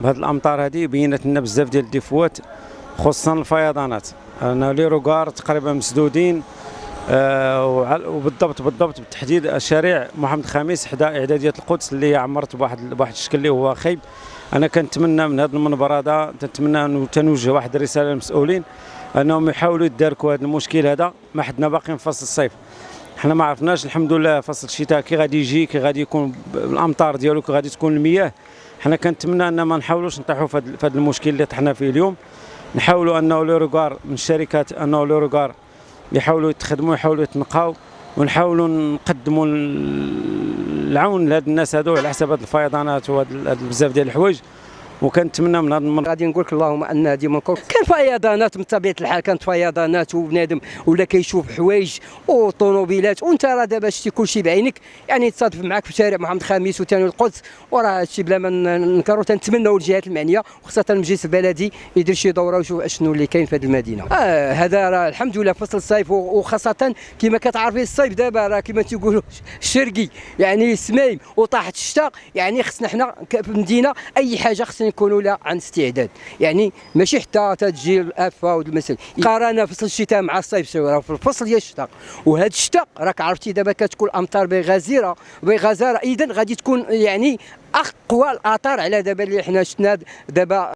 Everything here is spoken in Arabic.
بهاد الامطار هذه بينت لنا بزاف ديال الديفوات، خصوصا الفيضانات. انا لي روكار تقريبا مسدودين، وبالضبط بالتحديد الشارع محمد خامس حدا اعداديه القدس اللي عمرت بواحد الشكل اللي هو خايب. انا كنتمنى من هذا المنبر هذا، تنتمنى انه تنوجه واحد الرساله للمسؤولين انهم يحاولوا يداركوا هذا المشكل هذا. ما حدنا باقي في فصل الصيف، حنا ما عرفناش الحمد لله فصل الشتاء كي غادي يجي، كي غادي يكون الامطار ديالو، كي غادي تكون المياه. حنا كنتمنى ان ما نحاولوش نطيحوا في هذا المشكل اللي طحنا فيه اليوم. نحاولوا انه لي روكار من الشركات، انه لي روكار يحاولوا يتخدموا، يحاولوا يتنقاو، ونحاولوا نقدموا العون لهاد الناس هادو على حساب هاد الفيضانات وهاد بزاف ديال الحوايج. وكنتمنى من هذا المنبر غادي نقول لك اللهم ان ديما نقول كان فيضانات من طبيعه الحال، كانت فيضانات وبنادم ولا كيشوف حوايج وطوموبيلات، وانت راه دابا شتي كلشي بعينك، يعني تصادف معك في شارع محمد خامس وثاني القدس، وراه هادشي بلا ما ننكروا. تنتمنوا الجهات المعنيه وخاصه المجلس البلدي يدير شي دوره ويشوف شنو اللي كاين في هذه المدينه. هذا راه الحمد لله فصل الصيف، وخاصه كما كتعرفي الصيف دابا راه كما تيقولوا الشرقي، يعني سمايم وطاحت الشتاء. يعني خصنا حنا في المدينه اي حاجه خصنا نكونوا لا عن استعداد، يعني ماشي حتى تجي الافه والمسائل. قارنا فصل الشتاء مع الصيف، راه في الفصل ديال الشتاء، وهذا الشتاء راك عرفتي دابا كتكون امطار بغزيره اذا غادي تكون يعني اقوى الاثار على دابا اللي حنا شفنا دابا.